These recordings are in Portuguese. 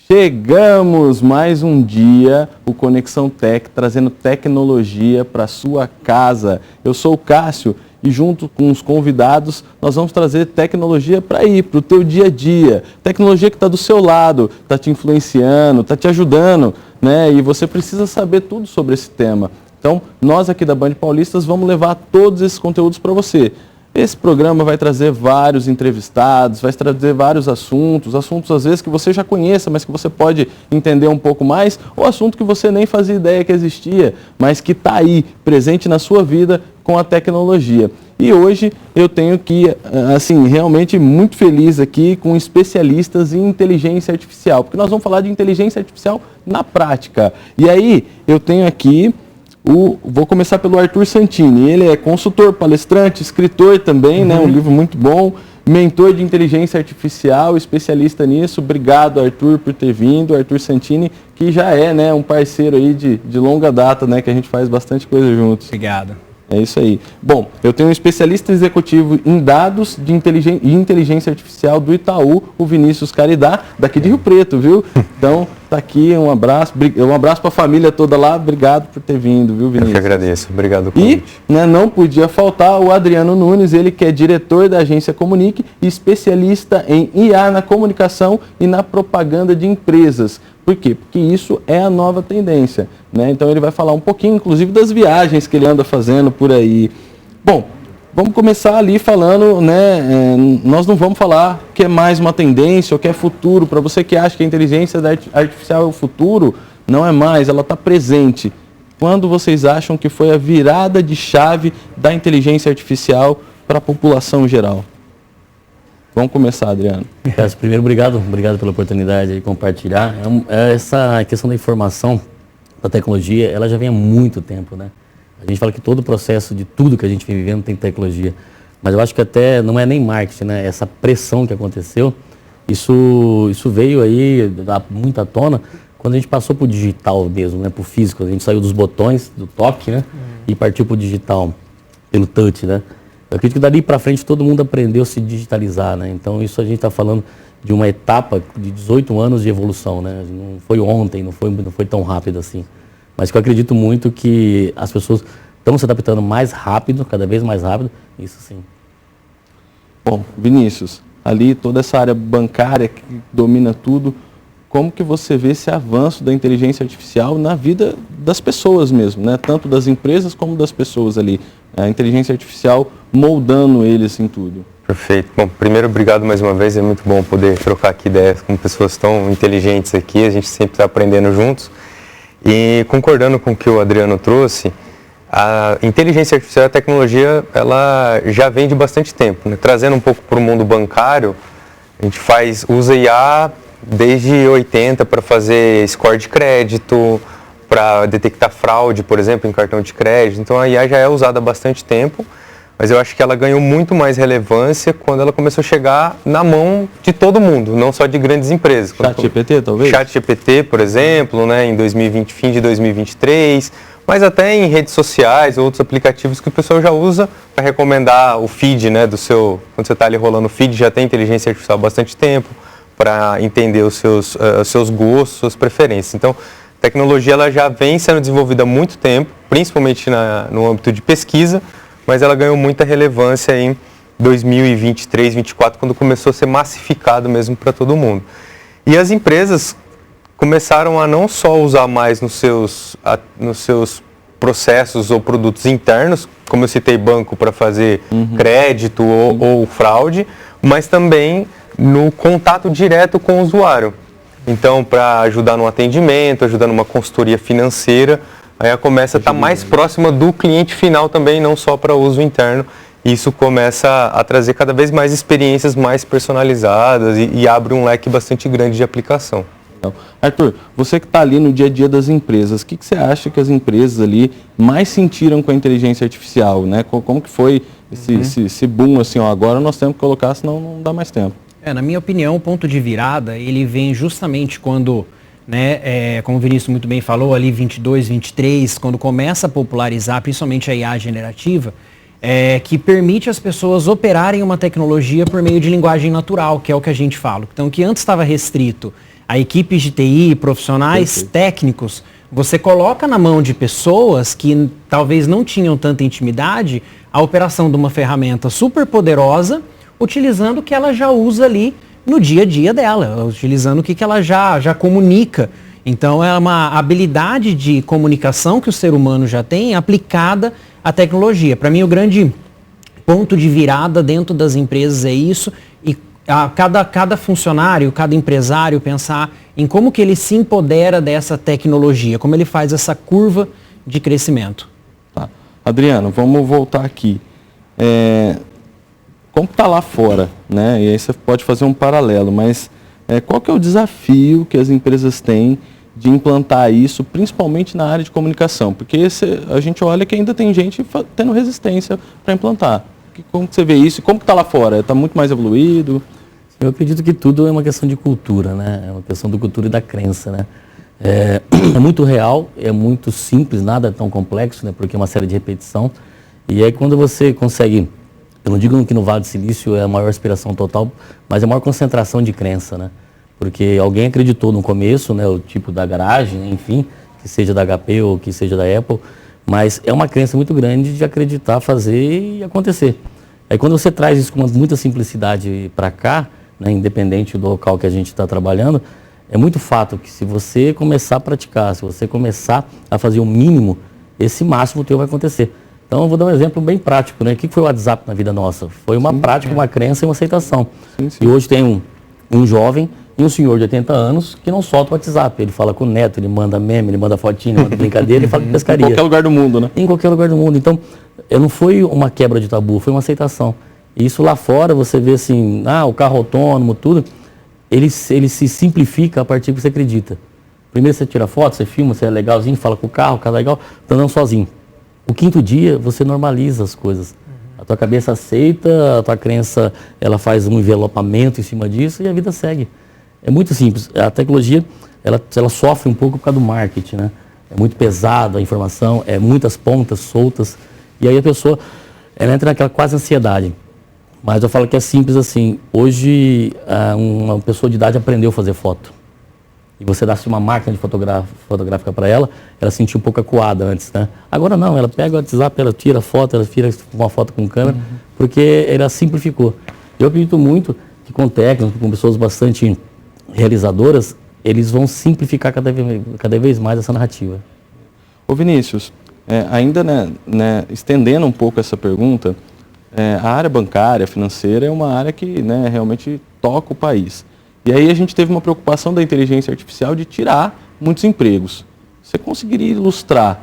Chegamos mais um dia, o Conexão Tech, trazendo tecnologia para sua casa. Eu sou o Cássio e junto com os convidados nós vamos trazer tecnologia para o teu dia a dia. Tecnologia que está do seu lado, está te influenciando, está te ajudando, né? E você precisa saber tudo sobre esse tema. Então, nós aqui da Band Paulistas vamos levar todos esses conteúdos para você. Esse programa vai trazer vários entrevistados, vai trazer vários assuntos às vezes que você já conheça, mas que você pode entender um pouco mais, ou assunto que você nem fazia ideia que existia, mas que está aí, presente na sua vida com a tecnologia. E hoje eu tenho que, assim, realmente muito feliz aqui com especialistas em inteligência artificial, porque nós vamos falar de inteligência artificial na prática. E aí eu tenho aqui... Vou começar pelo Arthur Santini. Ele é consultor, palestrante, escritor também, né? Um livro muito bom, mentor de inteligência artificial, especialista nisso. Obrigado, Arthur, por ter vindo. Arthur Santini, que já é, né, um parceiro aí de longa data, né, que a gente faz bastante coisa juntos. Obrigado. É isso aí. Bom, eu tenho um especialista executivo em dados de inteligência artificial do Itaú, o Vinícius Caridá, daqui de Rio Preto, viu? Então, tá aqui, um abraço para a família toda lá, obrigado por ter vindo, viu, Vinícius? Eu que agradeço, obrigado pelo convite. E, né, não podia faltar o Adriano Nunes, ele que é diretor da agência Comunique e especialista em IA na comunicação e na propaganda de empresas. Por quê? Porque isso é a nova tendência, né? Então ele vai falar um pouquinho, inclusive, das viagens que ele anda fazendo por aí. Bom, vamos começar ali falando, né? Nós não vamos falar que é mais uma tendência ou que é futuro. Para você que acha que a inteligência artificial é o futuro, não é mais, ela está presente. Quando vocês acham que foi a virada de chave da inteligência artificial para a população geral? Vamos começar, Adriano. Primeiro, obrigado pela oportunidade de compartilhar. Essa questão da informação, da tecnologia, ela já vem há muito tempo, né? A gente fala que todo o processo de tudo que a gente vem vivendo tem tecnologia, mas eu acho que até não é nem marketing, né? Essa pressão que aconteceu, isso veio aí muito à tona quando a gente passou para o digital mesmo, né? Para o físico. A gente saiu dos botões, do toque, né? E partiu para o digital, pelo touch, né? Eu acredito que dali para frente todo mundo aprendeu a se digitalizar, né? Então isso a gente está falando de uma etapa de 18 anos de evolução, né? Não foi ontem, não foi tão rápido assim. Mas que eu acredito muito que as pessoas estão se adaptando mais rápido, cada vez mais rápido, isso sim. Bom, Vinícius, ali toda essa área bancária que domina tudo, como que você vê esse avanço da inteligência artificial na vida das pessoas mesmo, né? Tanto das empresas como das pessoas ali. A inteligência artificial moldando eles em tudo. Perfeito. Bom, primeiro, obrigado mais uma vez. É muito bom poder trocar aqui ideias com pessoas tão inteligentes aqui. A gente sempre está aprendendo juntos. E concordando com o que o Adriano trouxe, a inteligência artificial e a tecnologia, ela já vem de bastante tempo, né? Trazendo um pouco para o mundo bancário, a gente usa IA desde 80 para fazer score de crédito, para detectar fraude, por exemplo, em cartão de crédito. Então a IA já é usada há bastante tempo, mas eu acho que ela ganhou muito mais relevância quando ela começou a chegar na mão de todo mundo, não só de grandes empresas. ChatGPT, talvez? ChatGPT, por exemplo, né, em 2020, fim de 2023, mas até em redes sociais, outros aplicativos que o pessoal já usa para recomendar o feed, né, do seu... Quando você está ali rolando o feed, já tem inteligência artificial há bastante tempo, para entender os seus gostos, suas preferências. Então, a tecnologia ela já vem sendo desenvolvida há muito tempo, principalmente no âmbito de pesquisa, mas ela ganhou muita relevância em 2023, 2024, quando começou a ser massificado mesmo para todo mundo. E as empresas começaram a não só usar mais nos seus processos ou produtos internos, como eu citei, banco para fazer crédito ou fraude, mas também no contato direto com o usuário. Então, para ajudar no atendimento, ajudar numa consultoria financeira, aí ela começa a estar mais próxima do cliente final também, não só para uso interno. Isso começa a trazer cada vez mais experiências mais personalizadas e abre um leque bastante grande de aplicação. Arthur, você que está ali no dia a dia das empresas, o que você acha que as empresas ali mais sentiram com a inteligência artificial, né? Como que foi esse boom, assim, ó, agora nós temos que colocar, senão não dá mais tempo? Na minha opinião, o ponto de virada, ele vem justamente quando, né, como o Vinícius muito bem falou, ali 22, 23, quando começa a popularizar, principalmente a IA generativa, que permite às pessoas operarem uma tecnologia por meio de linguagem natural, que é o que a gente fala. Então, que antes estava restrito a equipes de TI, profissionais técnicos, você coloca na mão de pessoas que talvez não tinham tanta intimidade a operação de uma ferramenta super poderosa, utilizando o que ela já usa ali no dia a dia dela, utilizando o que ela já comunica. Então é uma habilidade de comunicação que o ser humano já tem aplicada à tecnologia. Para mim o grande ponto de virada dentro das empresas é isso, e cada funcionário, cada empresário pensar em como que ele se empodera dessa tecnologia, como ele faz essa curva de crescimento. Tá. Adriano, vamos voltar aqui. Como está lá fora, né? E aí você pode fazer um paralelo, mas qual que é o desafio que as empresas têm de implantar isso, principalmente na área de comunicação? Porque a gente olha que ainda tem gente tendo resistência para implantar. Como que você vê isso? E como que está lá fora? Está muito mais evoluído? Eu acredito que tudo é uma questão de cultura, né? É uma questão da cultura e da crença, né? É muito real, é muito simples, nada é tão complexo, né? Porque é uma série de repetição. E aí quando você consegue, eu não digo que no Vale do Silício é a maior aspiração total, mas é a maior concentração de crença, né? Porque alguém acreditou no começo, né? O tipo da garagem, enfim, que seja da HP ou que seja da Apple, mas é uma crença muito grande de acreditar, fazer e acontecer. Aí quando você traz isso com muita simplicidade para cá, né, independente do local que a gente está trabalhando, é muito fato que se você começar a praticar, se você começar a fazer o mínimo, esse máximo teu vai acontecer. Então eu vou dar um exemplo bem prático, né? O que foi o WhatsApp na vida nossa? Foi uma prática, uma crença e uma aceitação. Sim. E hoje tem um jovem e um senhor de 80 anos que não solta o WhatsApp. Ele fala com o neto, ele manda meme, ele manda fotinho, ele manda brincadeira, ele fala de pescaria. Em qualquer lugar do mundo, né? Em qualquer lugar do mundo. Então, não foi uma quebra de tabu, foi uma aceitação. E isso lá fora, você vê assim, o carro autônomo, tudo, ele se simplifica a partir do que você acredita. Primeiro você tira foto, você filma, você é legalzinho, fala com o carro é legal, tá andando sozinho. O quinto dia, você normaliza as coisas. A tua cabeça aceita, a tua crença, ela faz um envelopamento em cima disso e a vida segue. É muito simples. A tecnologia, ela sofre um pouco por causa do marketing, né? É muito pesado a informação, é muitas pontas soltas. E aí a pessoa, ela entra naquela quase ansiedade. Mas eu falo que é simples assim. Hoje, uma pessoa de idade aprendeu a fazer foto. E você dá-se uma máquina de fotográfica para ela, ela sentia um pouco acuada antes, né? Agora não, ela pega o WhatsApp, ela tira a foto, ela tira uma foto com câmera, porque ela simplificou. Eu acredito muito que com técnicos, com pessoas bastante realizadoras, eles vão simplificar cada vez mais essa narrativa. Ô Vinícius, ainda estendendo um pouco essa pergunta, a área bancária, financeira é uma área que realmente toca o país. E aí a gente teve uma preocupação da inteligência artificial de tirar muitos empregos. Você conseguiria ilustrar,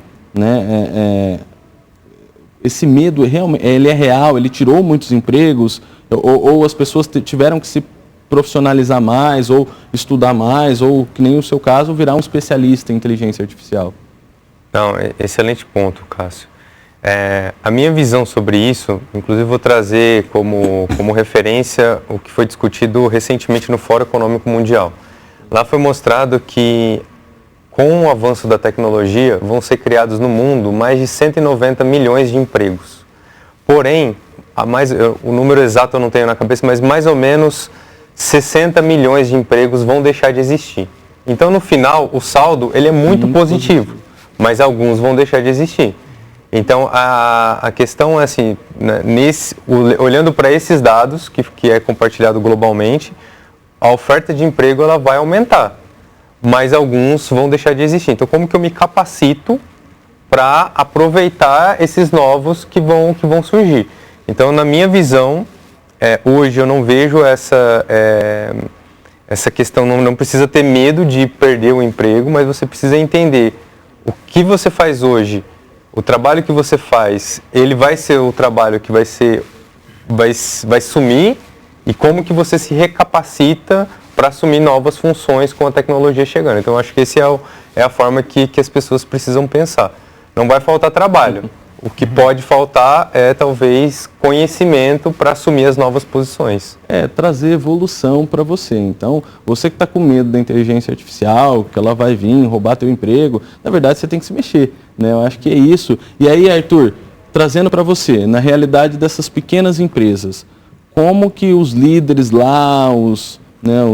esse medo, ele é real, ele tirou muitos empregos, ou as pessoas tiveram que se profissionalizar mais, ou estudar mais, ou, que nem o seu caso, virar um especialista em inteligência artificial? Não, excelente ponto, Cássio. A minha visão sobre isso, inclusive vou trazer como referência o que foi discutido recentemente no Fórum Econômico Mundial. Lá foi mostrado que com o avanço da tecnologia vão ser criados no mundo mais de 190 milhões de empregos. Porém, o número exato eu não tenho na cabeça, mas mais ou menos 60 milhões de empregos vão deixar de existir. Então, no final, o saldo ele é muito positivo, mas alguns vão deixar de existir. Então, a questão é assim, olhando para esses dados, que é compartilhado globalmente, a oferta de emprego ela vai aumentar, mas alguns vão deixar de existir. Então, como que eu me capacito para aproveitar esses novos que vão surgir? Então, na minha visão, hoje eu não vejo essa questão, não precisa ter medo de perder o emprego, mas você precisa entender o que você faz hoje. O trabalho que você faz, ele vai ser o trabalho que vai sumir, e como que você se recapacita para assumir novas funções com a tecnologia chegando. Então, eu acho que essa é a forma que as pessoas precisam pensar. Não vai faltar trabalho. O que pode faltar é, talvez, conhecimento para assumir as novas posições. Trazer evolução para você. Então, você que está com medo da inteligência artificial, que ela vai vir roubar teu emprego, na verdade, você tem que se mexer, né? Eu acho que é isso. E aí, Arthur, trazendo para você, na realidade dessas pequenas empresas, como que os líderes lá, os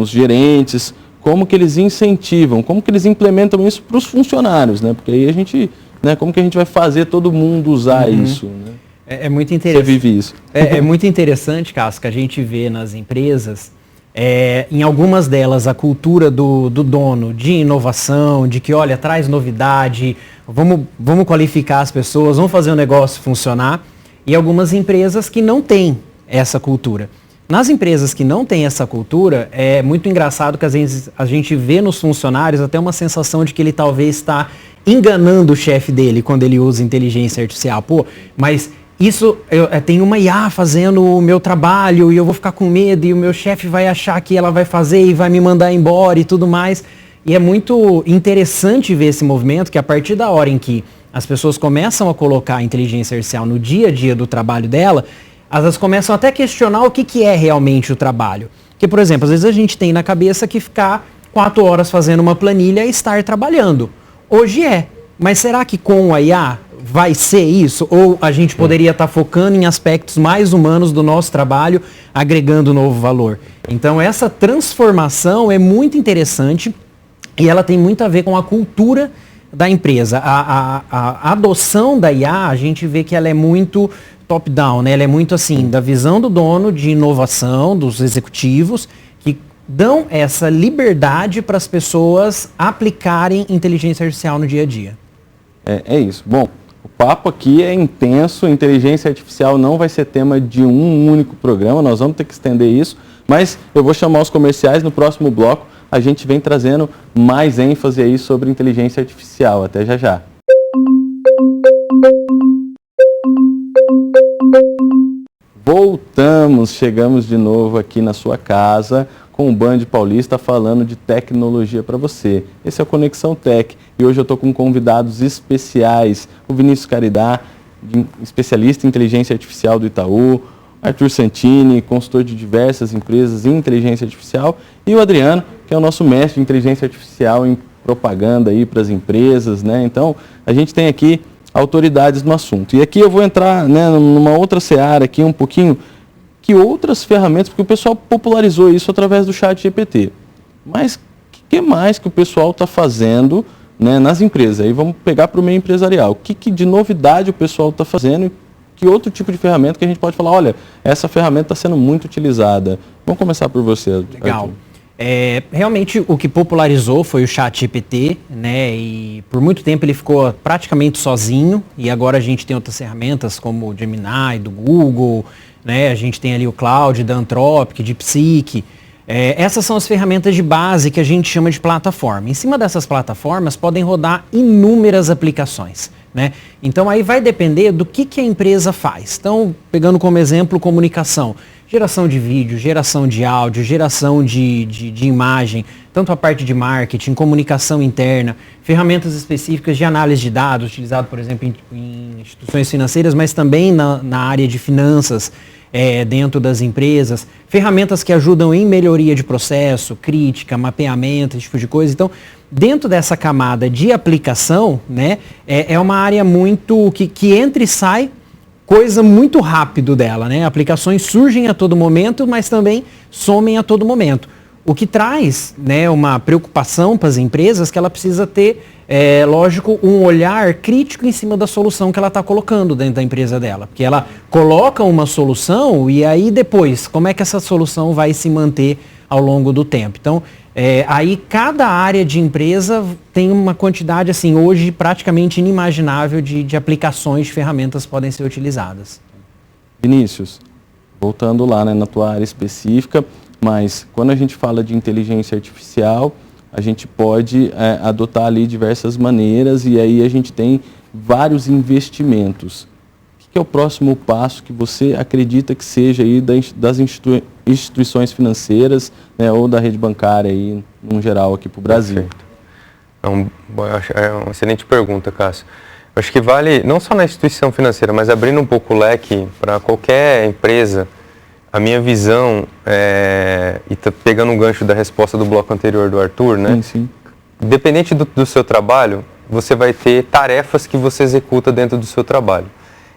gerentes, como que eles incentivam, como que eles implementam isso para os funcionários, né? Porque aí a gente, né, como que a gente vai fazer todo mundo usar isso, né? É muito interessante. Você vive isso. É muito interessante, Cássio, que a gente vê nas empresas, em algumas delas, a cultura do dono de inovação, de que, olha, traz novidade, vamos qualificar as pessoas, vamos fazer o negócio funcionar, e algumas empresas que não têm essa cultura. Nas empresas que não têm essa cultura, é muito engraçado que às vezes a gente vê nos funcionários até uma sensação de que ele talvez está enganando o chefe dele quando ele usa inteligência artificial. Pô, mas isso, tem uma IA fazendo o meu trabalho e eu vou ficar com medo e o meu chefe vai achar que ela vai fazer e vai me mandar embora e tudo mais. E é muito interessante ver esse movimento que a partir da hora em que as pessoas começam a colocar a inteligência artificial no dia a dia do trabalho dela, elas começam até a questionar o que é realmente o trabalho. Porque, por exemplo, às vezes a gente tem na cabeça que ficar 4 horas fazendo uma planilha é estar trabalhando. Hoje é, mas será que com a IA vai ser isso? Ou a gente poderia estar focando em aspectos mais humanos do nosso trabalho, agregando novo valor? Então essa transformação é muito interessante e ela tem muito a ver com a cultura da empresa. A adoção da IA, a gente vê que ela é muito top-down, né? Ela é muito assim, da visão do dono, de inovação, dos executivos, que dão essa liberdade para as pessoas aplicarem inteligência artificial no dia a dia. É isso. Bom, o papo aqui é intenso, inteligência artificial não vai ser tema de um único programa, nós vamos ter que estender isso, mas eu vou chamar os comerciais no próximo bloco, a gente vem trazendo mais ênfase aí sobre inteligência artificial. Até já já. Voltamos, chegamos de novo aqui na sua casa com o Band Paulista falando de tecnologia para você. Esse é o Conexão Tech e hoje eu estou com convidados especiais, o Vinícius Caridá, especialista em inteligência artificial do Itaú, Arthur Santini, consultor de diversas empresas em inteligência artificial, e o Adriano, que é o nosso mestre de inteligência artificial em propaganda aí para as empresas, né? Então, a gente tem aqui autoridades no assunto. E aqui eu vou entrar, né, numa outra seara aqui um pouquinho, que outras ferramentas, porque o pessoal popularizou isso através do ChatGPT. Mas o que mais que o pessoal está fazendo, né, nas empresas? Aí vamos pegar para o meio empresarial. O que de novidade o pessoal está fazendo e que outro tipo de ferramenta que a gente pode falar, olha, essa ferramenta está sendo muito utilizada. Vamos começar por você, Arthur. Legal. Realmente o que popularizou foi o ChatGPT, né? E por muito tempo ele ficou praticamente sozinho e agora a gente tem outras ferramentas como o Gemini, do Google, né? A gente tem ali o Cloud, da Anthropic, DeepSeek. Essas são as ferramentas de base que a gente chama de plataforma. Em cima dessas plataformas podem rodar inúmeras aplicações, né? Então aí vai depender do que a empresa faz. Então, pegando como exemplo comunicação, geração de vídeo, geração de áudio, geração de imagem, tanto a parte de marketing, comunicação interna, ferramentas específicas de análise de dados, utilizado, por exemplo, em instituições financeiras, mas também na área de finanças, dentro das empresas, ferramentas que ajudam em melhoria de processo, crítica, mapeamento, esse tipo de coisa. Então, dentro dessa camada de aplicação, né, é uma área muito que entra e sai coisa muito rápido dela, né? Aplicações surgem a todo momento, mas também somem a todo momento. O que traz, né, uma preocupação para as empresas que ela precisa ter, lógico, um olhar crítico em cima da solução que ela está colocando dentro da empresa dela. Porque ela coloca uma solução e aí depois, como é que essa solução vai se manter ao longo do tempo? Então, aí cada área de empresa tem uma quantidade, assim, hoje praticamente inimaginável de aplicações, de ferramentas que podem ser utilizadas. Vinícius, voltando lá, né, na tua área específica, mas quando a gente fala de inteligência artificial, a gente pode adotar ali diversas maneiras e aí a gente tem vários investimentos. O que é o próximo passo que você acredita que seja aí das instituições financeiras, né, ou da rede bancária aí, no geral, aqui para o Brasil? É uma excelente pergunta, Cássio. Eu acho que vale, não só na instituição financeira, mas abrindo um pouco o leque para qualquer empresa, a minha visão, e pegando um gancho da resposta do bloco anterior do Arthur, né? Sim. Independente do seu trabalho, você vai ter tarefas que você executa dentro do seu trabalho.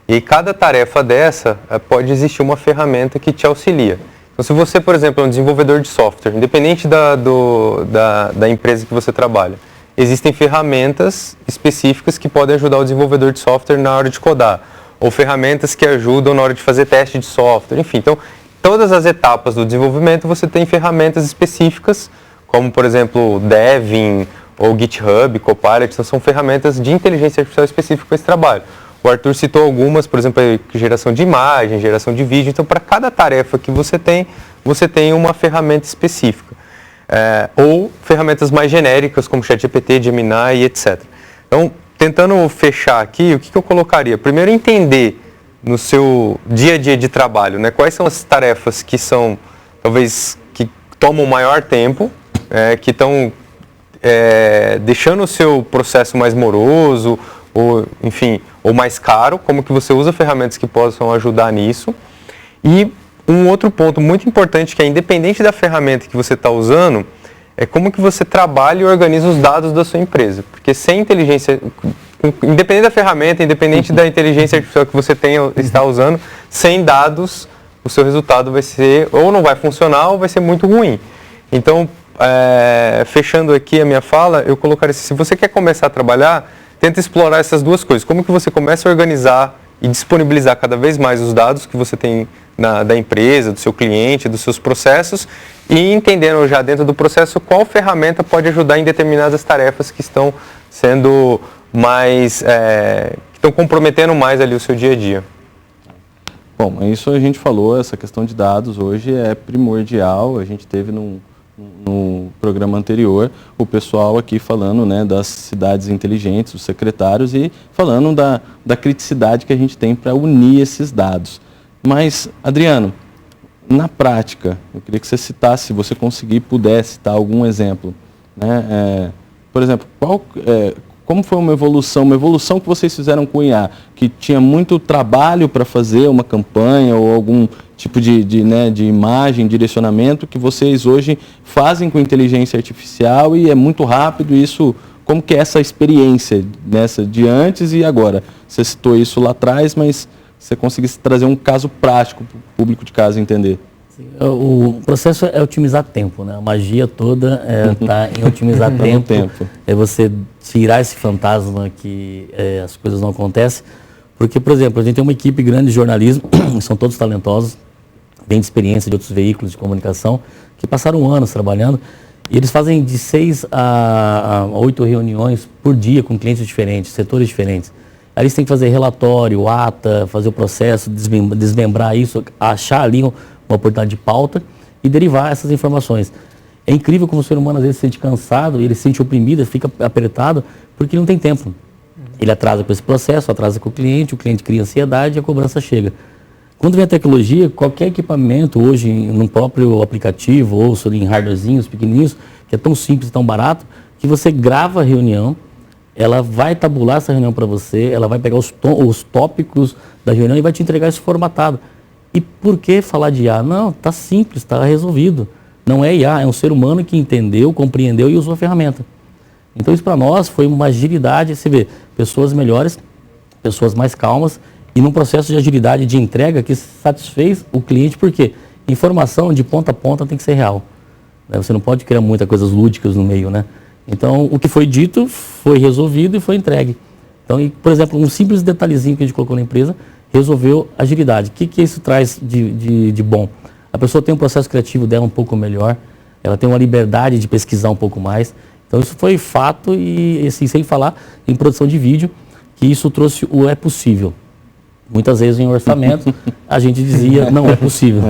E cada tarefa dessa, pode existir uma ferramenta que te auxilia. Então, se você, por exemplo, é um desenvolvedor de software, independente da empresa que você trabalha, existem ferramentas específicas que podem ajudar o desenvolvedor de software na hora de codar, ou ferramentas que ajudam na hora de fazer teste de software, enfim. Então, todas as etapas do desenvolvimento você tem ferramentas específicas, como, por exemplo, Devin ou GitHub, Copilot, então são ferramentas de inteligência artificial específicas para esse trabalho. O Arthur citou algumas, por exemplo, geração de imagem, geração de vídeo. Então, para cada tarefa que você tem uma ferramenta específica. Ou ferramentas mais genéricas, como ChatGPT, Gemini e etc. Então, tentando fechar aqui, o que eu colocaria? Primeiro, entender no seu dia a dia de trabalho, né, quais são as tarefas que são, talvez, que tomam maior tempo, que estão deixando o seu processo mais moroso, ou, enfim, ou mais caro, como que você usa ferramentas que possam ajudar nisso. E um outro ponto muito importante, que é independente da ferramenta que você está usando, é como que você trabalha e organiza os dados da sua empresa. Porque sem inteligência, independente da ferramenta, independente da inteligência artificial que você está usando, sem dados, o seu resultado vai ser, ou não vai funcionar, ou vai ser muito ruim. Então, fechando aqui a minha fala, eu colocaria assim, se você quer começar a trabalhar, tenta explorar essas duas coisas. Como que você começa a organizar e disponibilizar cada vez mais os dados que você tem da empresa, do seu cliente, dos seus processos, e entendendo já dentro do processo qual ferramenta pode ajudar em determinadas tarefas que estão sendo mais, que estão comprometendo mais ali o seu dia a dia. Bom, isso a gente falou, essa questão de dados hoje é primordial. A gente teve no programa anterior o pessoal aqui falando, né, das cidades inteligentes, os secretários, e falando da criticidade que a gente tem para unir esses dados. Mas, Adriano, na prática, eu queria que você citasse, se você conseguir, pudesse citar algum exemplo, né? Por exemplo, como foi uma evolução que vocês fizeram com o IA, que tinha muito trabalho para fazer uma campanha ou algum tipo de imagem, direcionamento, que vocês hoje fazem com inteligência artificial e é muito rápido. Isso, como que é essa experiência nessa de antes e agora? Você citou isso lá atrás, mas você conseguisse trazer um caso prático para o público de casa entender. O processo é otimizar tempo, né? A magia toda está em otimizar tempo. É você tirar esse fantasma que as coisas não acontecem. Porque, por exemplo, a gente tem uma equipe grande de jornalismo, são todos talentosos, vêm de experiência de outros veículos de comunicação, que passaram anos trabalhando, e eles fazem de 6 a 8 reuniões por dia com clientes diferentes, setores diferentes. Aí eles têm que fazer relatório, ata, fazer o processo, desmembrar isso, achar ali uma oportunidade de pauta e derivar essas informações. É incrível como o ser humano às vezes se sente cansado, ele se sente oprimido, ele fica apertado, porque ele não tem tempo. Ele atrasa com esse processo, atrasa com o cliente cria ansiedade e a cobrança chega. Quando vem a tecnologia, qualquer equipamento hoje, num próprio aplicativo ou em hardwarezinhos pequenininhos, que é tão simples, tão barato, que você grava a reunião, ela vai tabular essa reunião para você, ela vai pegar os tópicos da reunião e vai te entregar isso formatado. E por que falar de IA? Não, está simples, está resolvido. Não é IA, é um ser humano que entendeu, compreendeu e usou a ferramenta. Então isso para nós foi uma agilidade, você vê, pessoas melhores, pessoas mais calmas e num processo de agilidade de entrega que satisfez o cliente, porque informação de ponta a ponta tem que ser real. Você não pode criar muitas coisas lúdicas no meio, né? Então o que foi dito foi resolvido e foi entregue. Então, por exemplo, um simples detalhezinho que a gente colocou na empresa resolveu agilidade. O que isso traz de bom? A pessoa tem um processo criativo dela um pouco melhor, ela tem uma liberdade de pesquisar um pouco mais. Então isso foi fato e assim, sem falar em produção de vídeo, que isso trouxe o é possível. Muitas vezes em orçamento a gente dizia não é possível.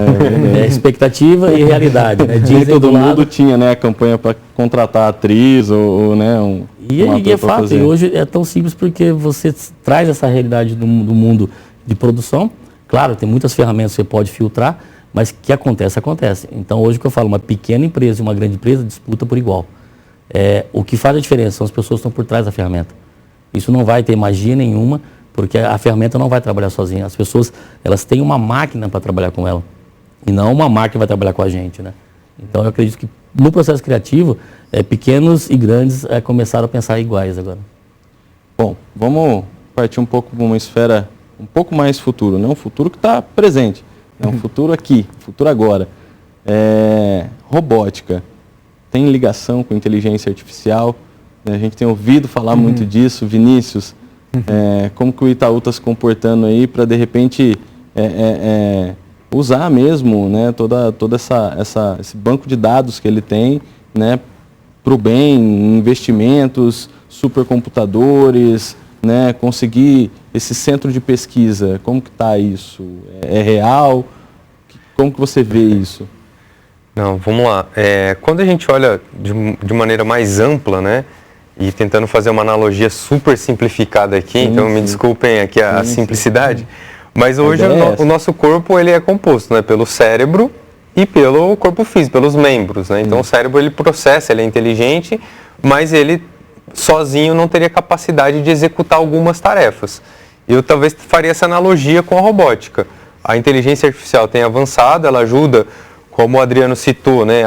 Expectativa e realidade. Né? Nem todo mundo tinha, né, a campanha para contratar atriz ou né, um e é fato, fazer. E hoje é tão simples porque você traz essa realidade do mundo de produção. Claro, tem muitas ferramentas que você pode filtrar, mas o que acontece, acontece. Então hoje o que eu falo, uma pequena empresa e uma grande empresa disputa por igual. O que faz a diferença são as pessoas que estão por trás da ferramenta. Isso não vai ter magia nenhuma, porque a ferramenta não vai trabalhar sozinha. As pessoas, elas têm uma máquina para trabalhar com ela, e não uma máquina vai trabalhar com a gente, né? Então eu acredito que no processo criativo, pequenos e grandes começaram a pensar iguais agora. Bom, vamos partir um pouco para uma esfera um pouco mais futuro, não um futuro que está presente, é um futuro aqui, futuro agora. Robótica tem ligação com inteligência artificial? A gente tem ouvido falar muito disso. Vinícius, como que o Itaú está se comportando aí para, de repente, usar mesmo, né, toda esse banco de dados que ele tem, né, para o bem, investimentos, supercomputadores, né, conseguir esse centro de pesquisa? Como que está isso? É real? Como que você vê isso? Não, vamos lá. Quando a gente olha de maneira mais ampla, né, e tentando fazer uma analogia super simplificada aqui, então me desculpem aqui a simplicidade, mas hoje o nosso corpo ele é composto, né, pelo cérebro e pelo corpo físico, pelos membros, né? Então o cérebro ele processa, ele é inteligente, mas ele sozinho não teria capacidade de executar algumas tarefas. Eu talvez faria essa analogia com a robótica. A inteligência artificial tem avançado, ela ajuda, como o Adriano citou, né,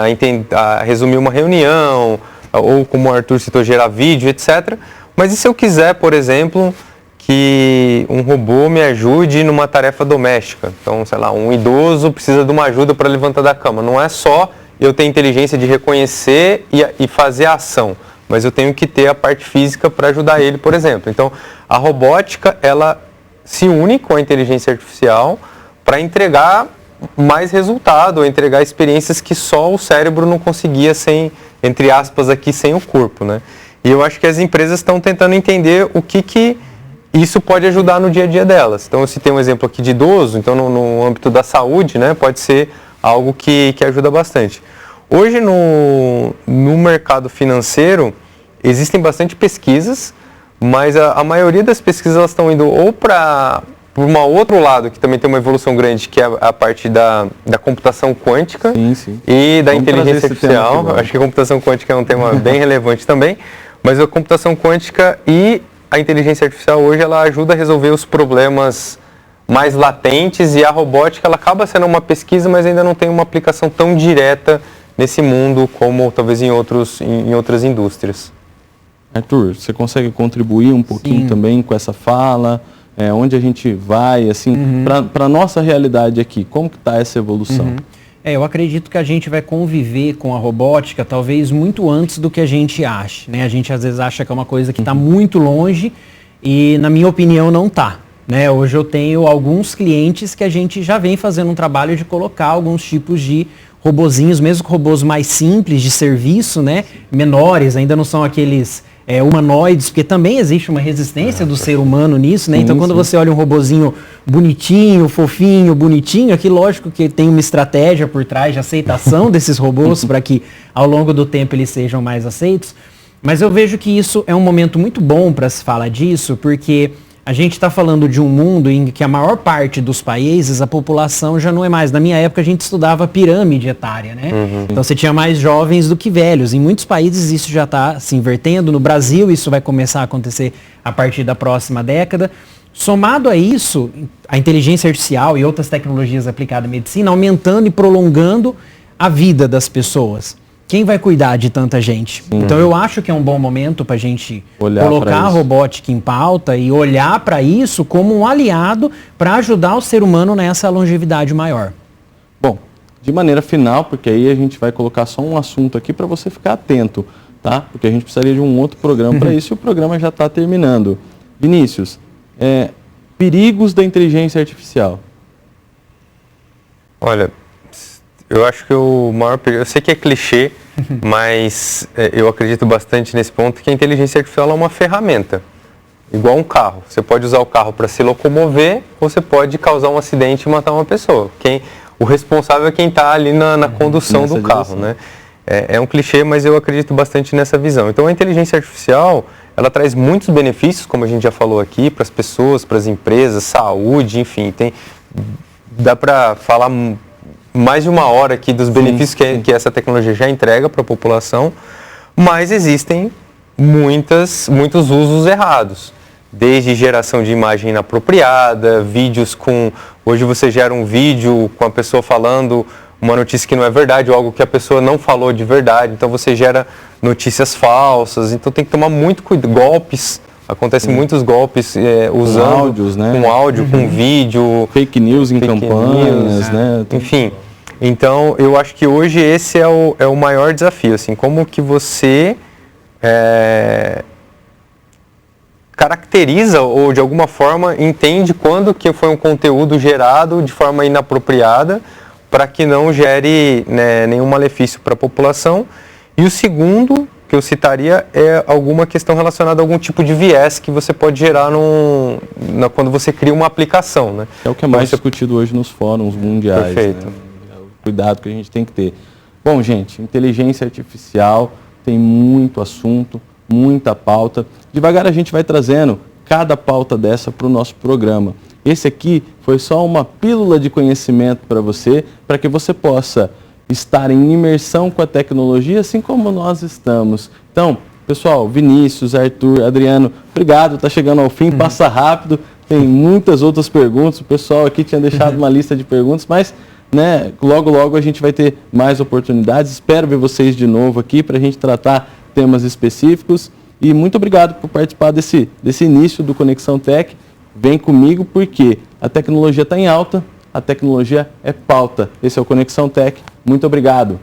a resumir uma reunião, ou como o Arthur citou, gerar vídeo, etc. Mas e se eu quiser, por exemplo, que um robô me ajude numa tarefa doméstica? Então, sei lá, um idoso precisa de uma ajuda para levantar da cama. Não é só eu ter inteligência de reconhecer e fazer a ação, mas eu tenho que ter a parte física para ajudar ele, por exemplo. Então, a robótica, ela se une com a inteligência artificial para entregar mais resultado, ou entregar experiências que só o cérebro não conseguia sem, entre aspas, aqui, sem o corpo, né? E eu acho que as empresas estão tentando entender o que isso pode ajudar no dia a dia delas. Então, eu citei um exemplo aqui de idoso, então no âmbito da saúde, né, pode ser algo que ajuda bastante. Hoje, no mercado financeiro, existem bastante pesquisas, mas a maioria das pesquisas elas estão indo ou para um outro lado, que também tem uma evolução grande, que é a parte da computação quântica e da inteligência artificial. Acho que a computação quântica é um tema bem relevante também, mas a computação quântica e a inteligência artificial hoje ela ajuda a resolver os problemas mais latentes, e a robótica ela acaba sendo uma pesquisa, mas ainda não tem uma aplicação tão direta nesse mundo como talvez em outras indústrias. Arthur, você consegue contribuir um pouquinho também com essa fala? Onde a gente vai, assim, para a nossa realidade aqui, como que está essa evolução? Eu acredito que a gente vai conviver com a robótica talvez muito antes do que a gente acha, né? A gente às vezes acha que é uma coisa que está muito longe e, na minha opinião, não está, né? Hoje eu tenho alguns clientes que a gente já vem fazendo um trabalho de colocar alguns tipos de robozinhos, mesmo robôs mais simples de serviço, né? Menores, ainda não são aqueles humanoides, porque também existe uma resistência do ser humano nisso, né? Então, quando você olha um robozinho bonitinho, fofinho, bonitinho, aqui lógico que tem uma estratégia por trás de aceitação desses robôs para que ao longo do tempo eles sejam mais aceitos. Mas eu vejo que isso é um momento muito bom para se falar disso, porque a gente está falando de um mundo em que a maior parte dos países, a população já não é mais. Na minha época, a gente estudava pirâmide etária, né? Então, você tinha mais jovens do que velhos. Em muitos países, isso já está se invertendo. No Brasil, isso vai começar a acontecer a partir da próxima década. Somado a isso, a inteligência artificial e outras tecnologias aplicadas à medicina, aumentando e prolongando a vida das pessoas. Quem vai cuidar de tanta gente? Então eu acho que é um bom momento para a gente colocar a robótica em pauta e olhar para isso como um aliado para ajudar o ser humano nessa longevidade maior. Bom, de maneira final, porque aí a gente vai colocar só um assunto aqui para você ficar atento, tá? Porque a gente precisaria de um outro programa para isso e o programa já está terminando. Vinícius, perigos da inteligência artificial. Olha, eu acho que o maior perigo, eu sei que é clichê, mas eu acredito bastante nesse ponto que a inteligência artificial é uma ferramenta, igual um carro. Você pode usar o carro para se locomover ou você pode causar um acidente e matar uma pessoa. O responsável é quem está ali na condução do carro, né? É um clichê, mas eu acredito bastante nessa visão. Então a inteligência artificial, ela traz muitos benefícios, como a gente já falou aqui, para as pessoas, para as empresas, saúde, enfim, dá para falar mais de uma hora aqui dos benefícios que essa tecnologia já entrega para a população, mas existem muitos usos errados, desde geração de imagem inapropriada, vídeos hoje você gera um vídeo com a pessoa falando uma notícia que não é verdade, ou algo que a pessoa não falou de verdade, então você gera notícias falsas, então tem que tomar muito cuidado, golpes. Acontecem muitos golpes usando áudios, né? Com áudio, com vídeo, fake news em campanhas, né? Enfim, Então, eu acho que hoje esse é o maior desafio, assim, como que você caracteriza ou, de alguma forma, entende quando que foi um conteúdo gerado de forma inapropriada para que não gere, né, nenhum malefício para a população. E o segundo que eu citaria é alguma questão relacionada a algum tipo de viés que você pode gerar quando você cria uma aplicação, né? É o que é mais discutido hoje nos fóruns mundiais. Perfeito. Né? O cuidado que a gente tem que ter. Bom, gente, inteligência artificial tem muito assunto, muita pauta. Devagar a gente vai trazendo cada pauta dessa para o nosso programa. Esse aqui foi só uma pílula de conhecimento para você, para que você possa estar em imersão com a tecnologia, assim como nós estamos. Então, pessoal, Vinícius, Arthur, Adriano, obrigado, está chegando ao fim, passa rápido, tem muitas outras perguntas, o pessoal aqui tinha deixado uma lista de perguntas, mas né, logo a gente vai ter mais oportunidades. Espero ver vocês de novo aqui para a gente tratar temas específicos. E muito obrigado por participar desse início do Conexão Tech. Vem comigo porque a tecnologia está em alta, a tecnologia é pauta. Esse é o Conexão Tech. Muito obrigado.